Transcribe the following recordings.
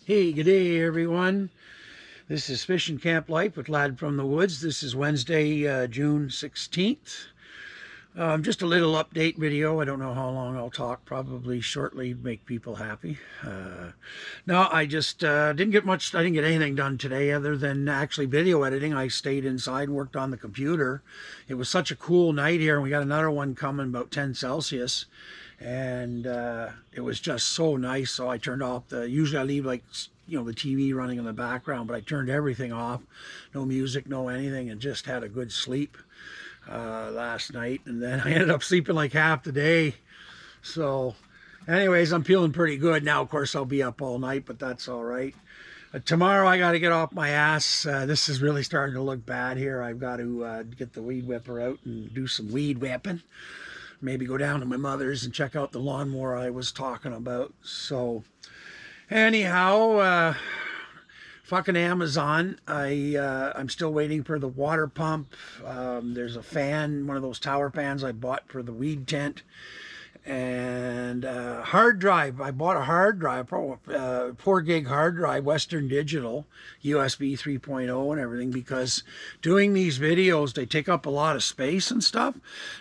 Hey, good day, everyone. This is Fishin Camp Life with Lad from the Woods. This is Wednesday, June 16th. Just a little update video. I don't know how long I'll talk. Probably shortly, make people happy. No, I just didn't get much. I didn't get anything done today other than actually video editing. I stayed inside and worked on the computer. It was such a cool night here, and we got another one coming about 10 Celsius. And it was just so nice. So I turned off usually I leave like, the TV running in the background, but I turned everything off. No music, no anything, and just had a good sleep last night. And then I ended up sleeping like half the day. So anyways, I'm feeling pretty good now. Of course, I'll be up all night, but that's all right. Tomorrow I got to get off my ass. This is really starting to look bad here. I've got to get the weed whipper out and do some weed whipping. Maybe go down to my mother's and check out the lawnmower I was talking about. So anyhow, fucking Amazon. I'm still waiting for the water pump. There's a fan, one of those tower fans I bought for the weed tent. And hard drive. I bought a hard drive, 4 gig hard drive, Western Digital, USB 3.0 and everything, because doing these videos, they take up a lot of space and stuff.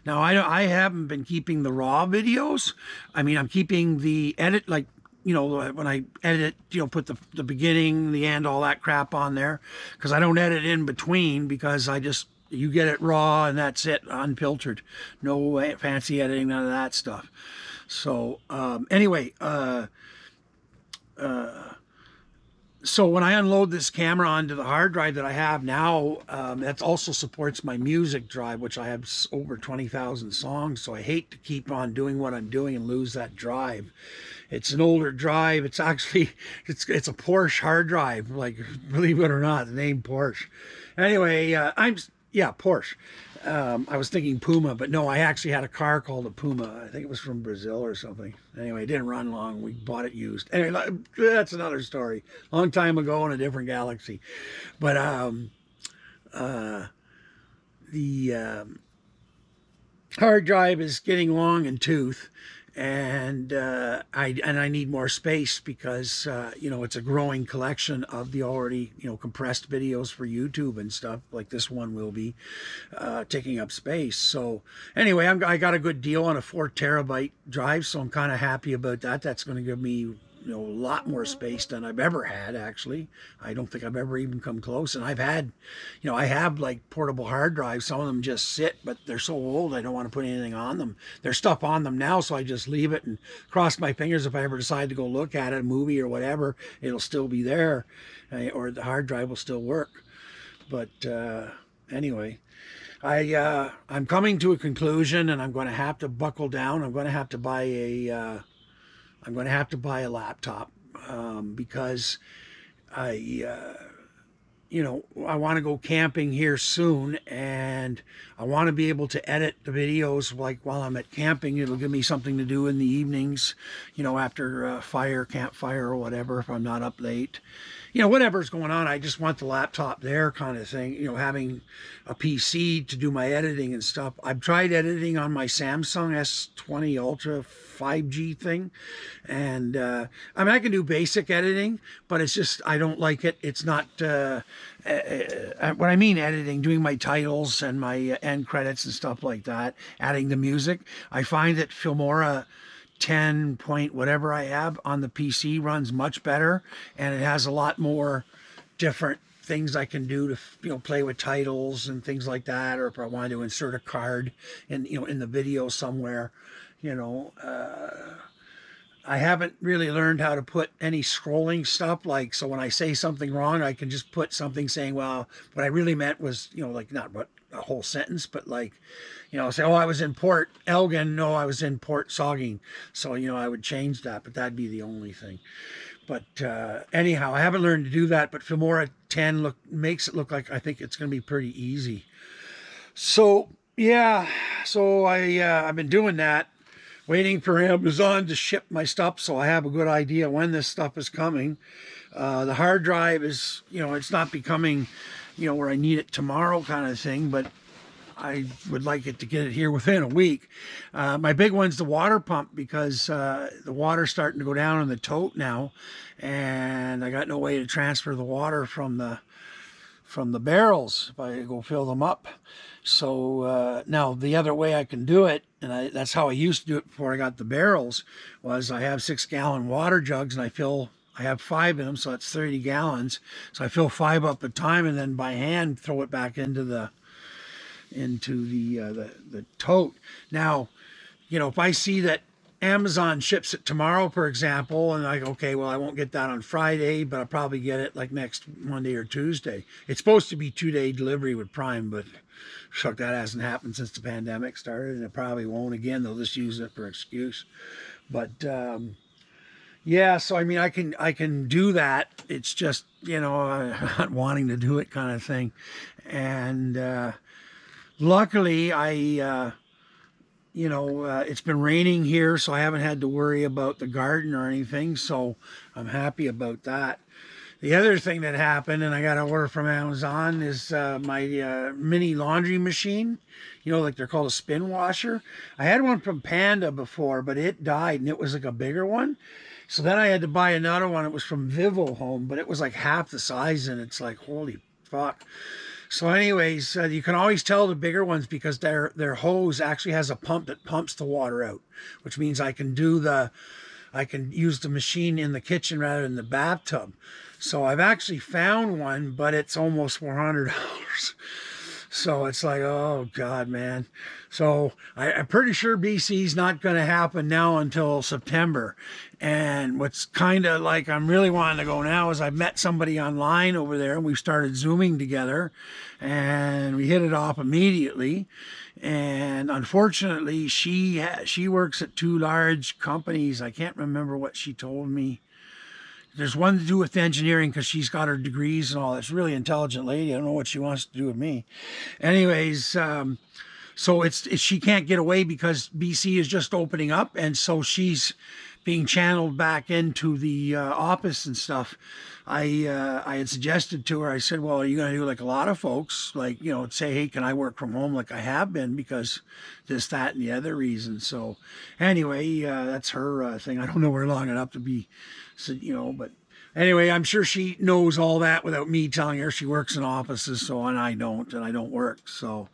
Now, I haven't been keeping the raw videos. I mean, I'm keeping the edit, like, when I edit, put the beginning, the end, all that crap on there, because I don't edit in between, because you get it raw and that's it, unfiltered. No fancy editing, none of that stuff. So anyway, so when I unload this camera onto the hard drive that I have now, that also supports my music drive, which I have over 20,000 songs. So I hate to keep on doing what I'm doing and lose that drive. It's an older drive. It's actually, it's a Porsche hard drive, like, believe it or not, the name Porsche. Anyway, yeah, Porsche. I was thinking Puma, but no, I actually had a car called a Puma. I think it was from Brazil or something. Anyway, it didn't run long. We bought it used. Anyway, that's another story. Long time ago in a different galaxy. But the hard drive is getting long in tooth, and I need more space because it's a growing collection of the already compressed videos for YouTube and stuff, like this one will be taking up space. So anyway, I got a good deal on a 4 terabyte drive, so I'm kind of happy about that. That's going to give me a lot more space than I've ever had, actually. I don't think I've ever even come close. And I've had, I have like portable hard drives. Some of them just sit, but they're so old I don't want to put anything on them. There's stuff on them now, so I just leave it and cross my fingers if I ever decide to go look at it, a movie or whatever, it'll still be there, or the hard drive will still work. But anyway, I'm coming to a conclusion, and I'm going to have to buckle down. I'm going to have to buy a laptop because I want to go camping here soon, and I want to be able to edit the videos like while I'm at camping. It'll give me something to do in the evenings, after campfire or whatever, if I'm not up late. Whatever's going on, I just want the laptop there kind of thing, having a PC to do my editing and stuff. I've tried editing on my Samsung S20 Ultra 5G thing, and I can do basic editing, but it's just, I don't like it. It's not, what I mean editing, doing my titles and my end credits and stuff like that, adding the music. I find that Filmora 10 point whatever I have on the PC runs much better, and it has a lot more different things I can do to play with titles and things like that, or if I want to insert a card in the video somewhere. I haven't really learned how to put any scrolling stuff, like, so when I say something wrong, I can just put something saying, well, what I really meant was, like, not what a whole sentence, but like, say, oh, I was in Port Elgin. No, I was in Port Saugeen. So, I would change that, but that'd be the only thing. But anyhow, I haven't learned to do that, but Filmora 10 makes it look like I think it's going to be pretty easy. So, yeah, so I've been doing that, waiting for Amazon to ship my stuff, so I have a good idea when this stuff is coming. The hard drive is, it's not becoming, where I need it tomorrow kind of thing, but I would like it to get it here within a week. My big one's the water pump, because the water's starting to go down in the tote now, and I got no way to transfer the water from the barrels if I go fill them up. So now the other way I can do it, and that's how I used to do it before I got the barrels, was I have 6-gallon water jugs, and I have 5 in them, so that's 30 gallons. So I fill 5 up at a time, and then by hand throw it back into the tote. Now, if I see that Amazon ships it tomorrow, for example, and I go, okay, well, I won't get that on Friday, but I'll probably get it like next Monday or Tuesday. It's supposed to be 2-day delivery with Prime, but fuck, that hasn't happened since the pandemic started, and it probably won't again. They'll just use it for excuse. But yeah, so I mean, I can do that. It's just, not wanting to do it kind of thing. And luckily, it's been raining here, so I haven't had to worry about the garden or anything, so I'm happy about that. The other thing that happened, and I got an order from Amazon, is my mini laundry machine. Like they're called a spin washer. I had one from Panda before, but it died, and it was like a bigger one. So then I had to buy another one. It was from Vivo Home, but it was like half the size, and it's like, holy fuck. So anyways, you can always tell the bigger ones because their hose actually has a pump that pumps the water out, which means I can use the machine in the kitchen rather than the bathtub. So I've actually found one, but it's almost $400. So it's like, oh God, man. So I'm pretty sure BC's not going to happen now until September. And what's kind of like I'm really wanting to go now is I've met somebody online over there, and we've started Zooming together, and we hit it off immediately. And unfortunately, she works at 2 large companies. I can't remember what she told me. There's one to do with engineering because she's got her degrees and all. That's a really intelligent lady. I don't know what she wants to do with me. Anyways, so she can't get away because BC is just opening up, and so she's being channeled back into the office and stuff. I had suggested to her, I said, well, are you going to do like a lot of folks, like, say, hey, can I work from home like I have been because this, that, and the other reason. So anyway, that's her thing. I don't know her long enough to be, but anyway, I'm sure she knows all that without me telling her. She works in offices, and I don't work. So,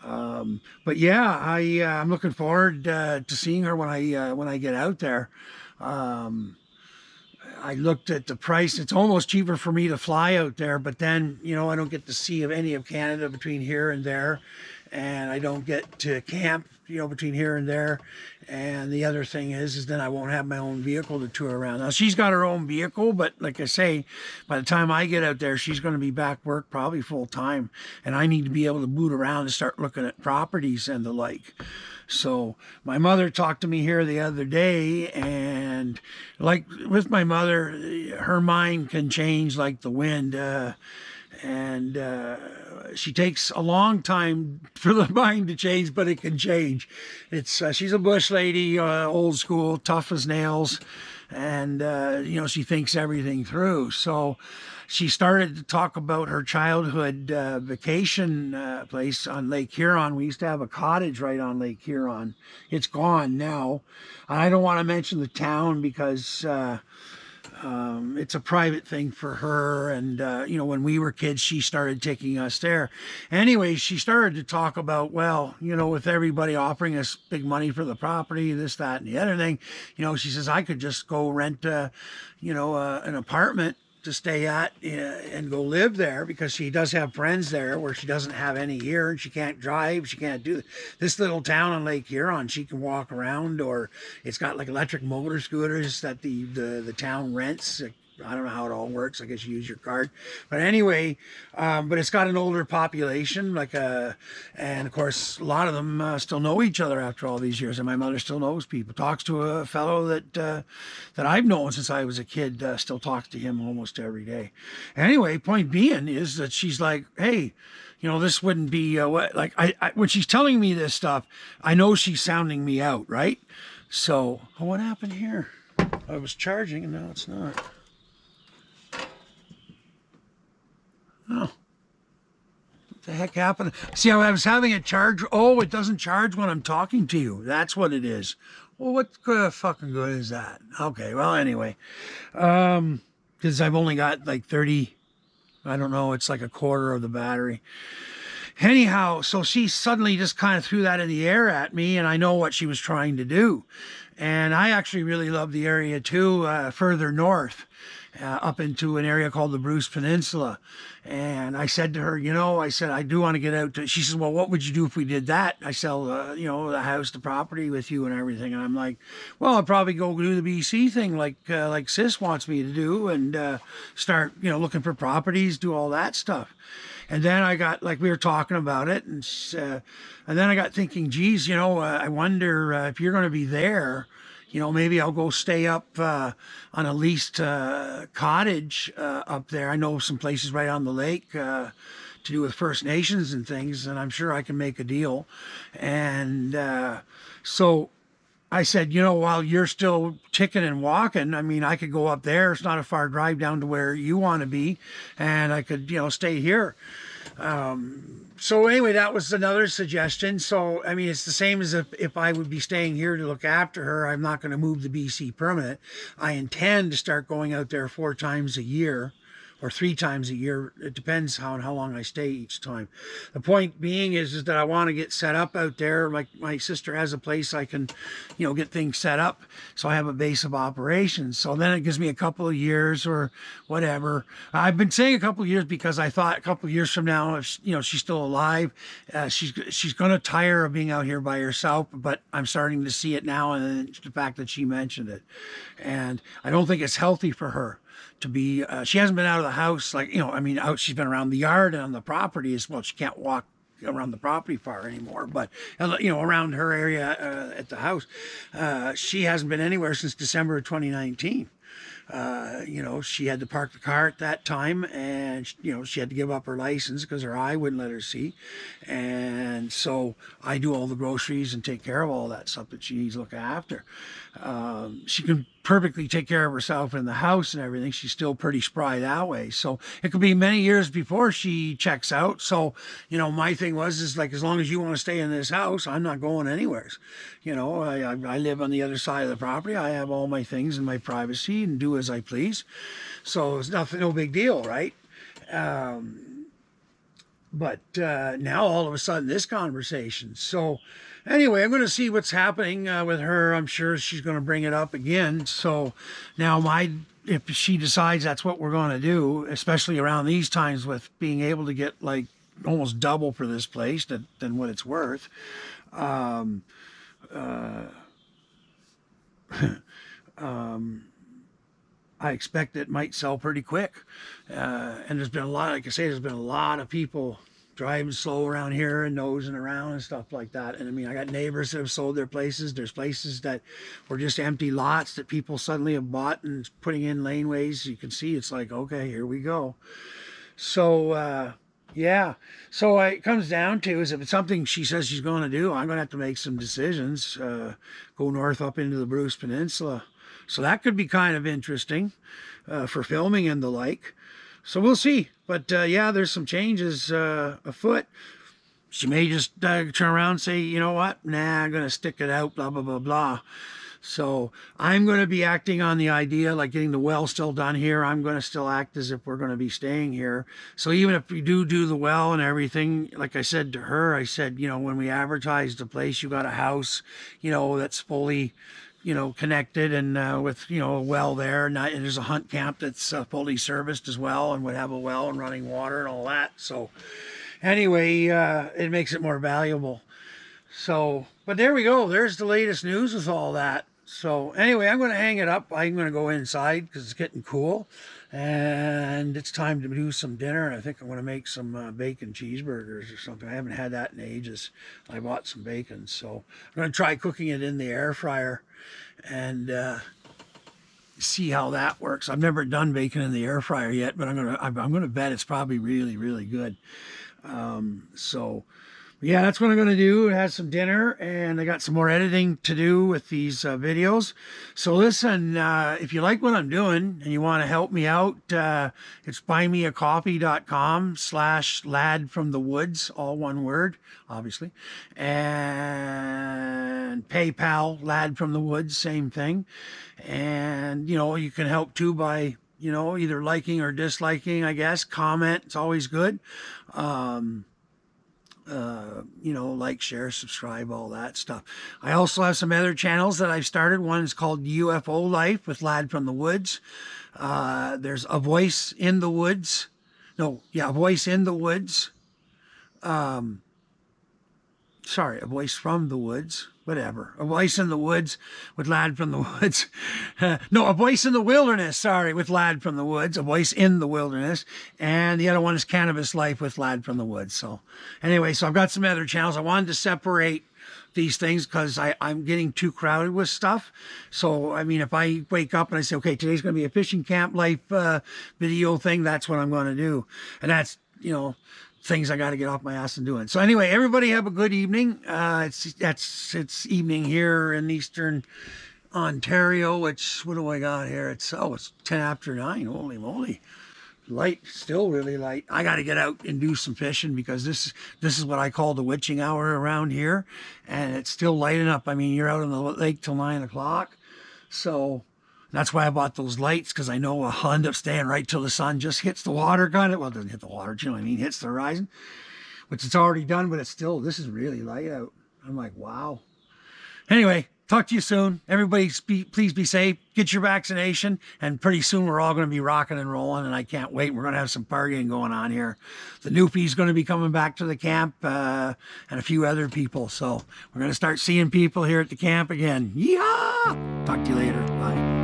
but yeah, I'm looking forward to seeing her when I get out there. I looked at the price. It's almost cheaper for me to fly out there, but then, I don't get to see any of Canada between here and there, and I don't get to camp, between here and there. And the other thing is then I won't have my own vehicle to tour around. Now, she's got her own vehicle, but like I say, by the time I get out there, she's going to be back work probably full time, and I need to be able to boot around and start looking at properties and the like. So my mother talked to me here the other day, and like with my mother, her mind can change like the wind. And she takes a long time for the mind to change, but it can change. She's a bush lady, old school, tough as nails, and she thinks everything through. So she started to talk about her childhood vacation place on Lake Huron. We used to have a cottage right on Lake Huron. It's gone now. I don't want to mention the town because it's a private thing for her. And, when we were kids, she started taking us there. Anyway, she started to talk about, well, with everybody offering us big money for the property, this, that, and the other thing, she says, I could just go rent, an apartment to stay at and go live there, because she does have friends there where she doesn't have any here, and she can't drive, she can't do this little town on Lake Huron. She can walk around, or it's got like electric motor scooters that the town rents. I don't know how it all works. I guess you use your card. But anyway, but it's got an older population, and of course, a lot of them still know each other after all these years. And my mother still knows people, talks to a fellow that I've known since I was a kid, still talks to him almost every day. Anyway, point being is that she's like, hey, this wouldn't be like when she's telling me this stuff, I know she's sounding me out, right? So, what happened here? I was charging and now it's not. Oh, the heck happened? See, I was having it charge. Oh, it doesn't charge when I'm talking to you. That's what it is. Well, what fucking good is that? Okay, well, anyway. Because I've only got like 30, I don't know, it's like a quarter of the battery. Anyhow, so she suddenly just kind of threw that in the air at me, and I know what she was trying to do. And I actually really love the area too, further north, up into an area called the Bruce Peninsula. And I said to her, you know, I said, I do want to get out to, she says, well, what would you do if we did that? I sell, you know, the house, the property with you and everything. And I'm like, well, I'd probably go do the BC thing like Sis wants me to do, and start, you know, looking for properties, do all that stuff. And then I got, like, we were talking about it, and then I got thinking, geez, you know, I wonder if you're going to be there, you know, maybe I'll go stay up on a leased cottage up there. I know some places right on the lake to do with First Nations and things, and I'm sure I can make a deal. And so I said, you know, while you're still ticking and walking, I mean, I could go up there. It's not a far drive down to where you want to be, and I could, you know, stay here. So anyway, that was another suggestion. So, I mean, it's the same as if I would be staying here to look after her. I'm not going to move the BC permanent. I intend to start going out there 4 times a year. Or 3 times a year. It depends how long I stay each time. The point being is that I want to get set up out there. Like my sister has a place I can, you know, get things set up. So I have a base of operations. So then it gives me a couple of years or whatever. I've been saying a couple of years because I thought a couple of years from now, if you know, she's still alive, she's going to tire of being out here by herself. But I'm starting to see it now, and the fact that she mentioned it, and I don't think it's healthy for her to be, she hasn't been out of the house, like, you know, I mean, she's been around the yard and on the property as well. She can't walk around the property far anymore, but, you know, around her area at the house, she hasn't been anywhere since December of 2019. You know, she had to park the car at that time, and, you know, she had to give up her license because her eye wouldn't let her see. And so I do all the groceries and take care of all that stuff that she needs to look after. She can perfectly take care of herself in the house and everything. She's still pretty spry that way. So it could be many years before she checks out. So, you know, my thing is like, as long as you want to stay in this house, I'm not going anywhere. You know, I live on the other side of the property. I have all my things in my privacy and do as I please. So it's nothing, no big deal, right? But now all of a sudden this conversation. So anyway, I'm going to see what's happening with her. I'm sure she's going to bring it up again. So now if she decides that's what we're going to do, especially around these times with being able to get like almost double for this place than what it's worth. I expect it might sell pretty quick. And there's been a lot, like I say, there's been a lot of people driving slow around here and nosing around and stuff like that. And I mean, I got neighbors that have sold their places. There's places that were just empty lots that people suddenly have bought and putting in laneways. You can see it's like, okay, here we go. So, yeah. So it comes down to is if it's something she says she's going to do, I'm going to have to make some decisions, go north up into the Bruce Peninsula. So that could be kind of interesting for filming and the like. So we'll see. But yeah, there's some changes afoot. She may just turn around and say, you know what? Nah, I'm going to stick it out, blah, blah, blah, blah. So I'm going to be acting on the idea, like getting the well still done here. I'm going to still act as if we're going to be staying here. So even if we do the well and everything, like I said to her, I said, you know, when we advertised the place, you got a house, you know, that's fully, you know, connected and with, you know, a well there. And there's a hunt camp that's fully serviced as well and would have a well and running water and all that. So anyway, it makes it more valuable. So, but there we go. There's the latest news with all that. So anyway, I'm going to hang it up. I'm going to go inside because it's getting cool. And it's time to do some dinner. I think I'm going to make some bacon cheeseburgers or something. I haven't had that in ages. I bought some bacon. So I'm going to try cooking it in the air fryer and see how that works. I've never done bacon in the air fryer yet, but I'm going to bet it's probably really, really good. So Yeah, that's what I'm going to do. Have some dinner, and I got some more editing to do with these videos. So listen, if you like what I'm doing and you want to help me out, it's buymeacoffee.com/ladfromthewoods, all one word, obviously. And PayPal, Lad from the Woods, same thing. And, you know, you can help too by, you know, either liking or disliking, I guess. Comment, it's always good. You know, like, share, subscribe, all that stuff. I also have some other channels that I've started. One is called UFO Life with Lad from the Woods. There's A Voice in the Woods. No, yeah, A Voice in the Woods. Sorry, A Voice from the Woods. Whatever. A Voice in the Woods with Lad from the Woods. No, A Voice in the Wilderness, sorry, with Lad from the Woods. A Voice in the Wilderness. And the other one is Cannabis Life with Lad from the Woods. So anyway, so I've got some other channels. I wanted to separate these things because I'm getting too crowded with stuff. So, I mean, if I wake up and I say, okay, today's going to be a fishing camp life video thing, that's what I'm going to do. And that's, you know, things I got to get off my ass and doing. So anyway, everybody have a good evening. It's evening here in Eastern Ontario, which, what do I got here? It's 10 after 9. Holy moly. Light, still really light. I got to get out and do some fishing because this is what I call the witching hour around here, and it's still lighting up. I mean, you're out on the lake till 9 o'clock. So that's why I bought those lights, because I know I'll end up staying right till the sun just hits the water, kind of. Well, it doesn't hit the water, you know what I mean? Hits the horizon, which it's already done, but it's still, this is really light out. I'm like, wow. Anyway, talk to you soon. Everybody, please be safe. Get your vaccination, and pretty soon we're all going to be rocking and rolling, and I can't wait. We're going to have some partying going on here. The Noopy's going to be coming back to the camp, and a few other people. So we're going to start seeing people here at the camp again. Yeehaw! Talk to you later. Bye.